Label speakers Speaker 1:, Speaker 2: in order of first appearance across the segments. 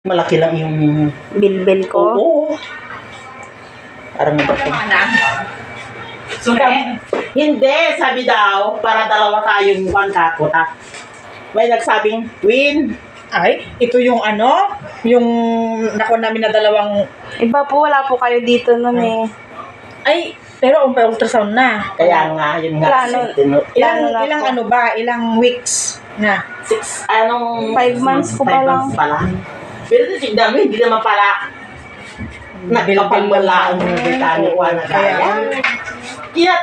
Speaker 1: Malaki lang yung...
Speaker 2: Bilbil ko.
Speaker 1: Oo. Parang So, hindi, sabi daw, para dalawa tayong pangkakot. May nagsabing, Win.
Speaker 3: Ay, ito yung ano? Yung nakuha namin na dalawang...
Speaker 2: Iba po, wala po kayo dito nun eh.
Speaker 3: Ay, pero ultrasound na.
Speaker 1: Kaya nga, yun nga.
Speaker 2: Plano.
Speaker 3: Ilang ano ba? Ilang weeks na?
Speaker 1: 5
Speaker 2: months ko pa lang.
Speaker 1: Pero tignan mo, hindi naman pala nagkapagwalaan yung bitaniwa na kaya. Kaya,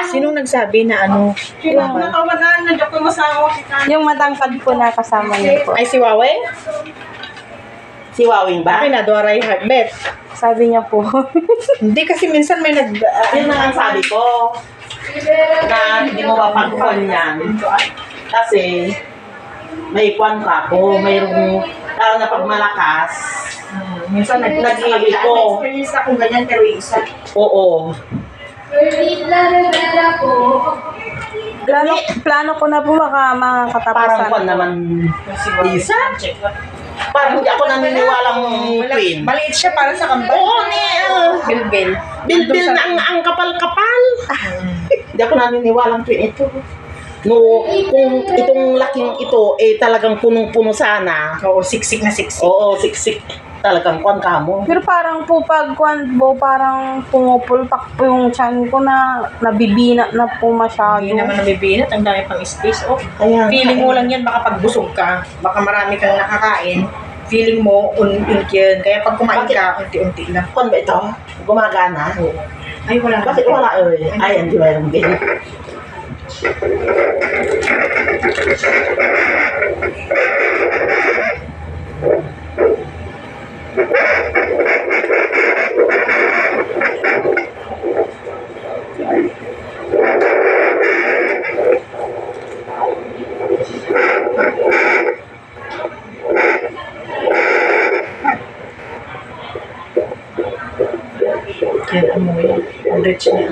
Speaker 3: Sinong nagsabi na ano?
Speaker 1: nakawalaan na dyan ko masawa kita.
Speaker 2: Yung matangkad po na kasama niyo po.
Speaker 3: Ay, si Waweng?
Speaker 1: Si Wawing ba?
Speaker 3: Bakit na, Doray Heartbeat?
Speaker 2: Sabi niya po.
Speaker 3: Hindi kasi minsan may
Speaker 1: Yun na ang sabi ko. Na hindi mo mapagkuhan yan. Kasi, may kwan ka ko, mayroong, lalo na pag malakas,
Speaker 3: minsan
Speaker 1: nag-iwi ko.
Speaker 3: experience akong ganyan pero isa.
Speaker 1: Oo.
Speaker 2: Plano ko na po makatapusan.
Speaker 1: Parang kwan naman, isa. Parang hindi ako naniniwalang twin.
Speaker 3: Maliit siya para sa kambal.
Speaker 1: Oo,
Speaker 3: Bilbil.
Speaker 1: bilbil na ang kapal-kapal. Hindi ako naniniwalang twin ito. No, kung itong laking ito, talagang punong-puno sana.
Speaker 3: Oo, siksik na siksik.
Speaker 1: Oo, siksik. Talagang kwan ka mo.
Speaker 2: Pero parang po pag parang pumupulpak po yung tiyan ko na nabibina na po masyado.
Speaker 3: Hindi naman nabibinat, ang dami pang space. Oh,
Speaker 1: Ayan.
Speaker 3: feeling mo lang yan, baka pag busog ka, baka marami kang nakakain, feeling mo, unti yun. Kaya pag kumain ka, unti-unti lang.
Speaker 1: Kwan ba ito? Gumagana?
Speaker 3: Ay, wala.
Speaker 1: Bakit wala ay, hindi mayroong din.
Speaker 3: Kaya mo yun. Ang rich niya.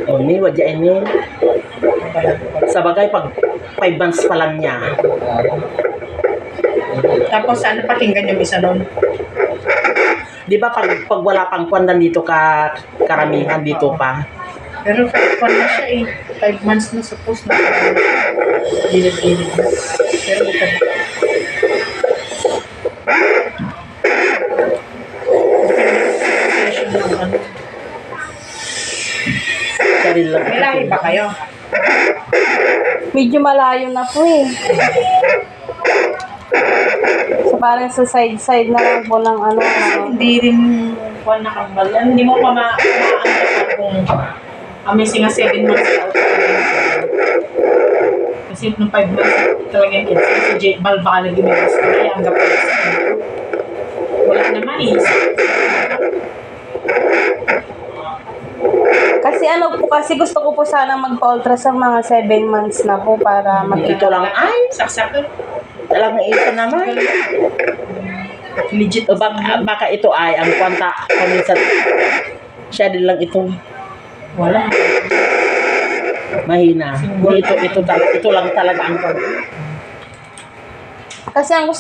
Speaker 1: O, ni, wadyain ni. Sa bagay, pag 5 months pa lang niya.
Speaker 3: Tapos, ano pakinggan yung isa doon?
Speaker 1: Di ba pag wala pang kwan dito karamihan dito pa?
Speaker 3: Pero 5 na siya eh. 5 months na suppose na. Gilid-gilid na. Pero bukan.
Speaker 1: Sarili lang.
Speaker 3: May lahi ba kayo?
Speaker 2: Medyo malayo na po eh. So parang sa side-side na lang po ng ano.
Speaker 3: Hindi rin kuwan na kambal. Hindi mo pa ma-understand kung amazing nga 7 months out. Kasi nung 5 months talaga yung kids. Si J. Bal baka nag-imigas ko na hanggang pa wala naman eh.
Speaker 2: Kasi ano po, kasi gusto ko po sana magpa-ultrasound mga 7 months na po para
Speaker 1: Ito
Speaker 2: makita.
Speaker 1: lang ay,
Speaker 3: Saksak ko.
Speaker 1: talagang isa naman.
Speaker 3: Legit.
Speaker 1: O baka ito ay ang kwanta paminsan. Siya din lang ito.
Speaker 3: Wala.
Speaker 1: Mahina. Ito lang talaga ang kwanta.
Speaker 2: Kasi ang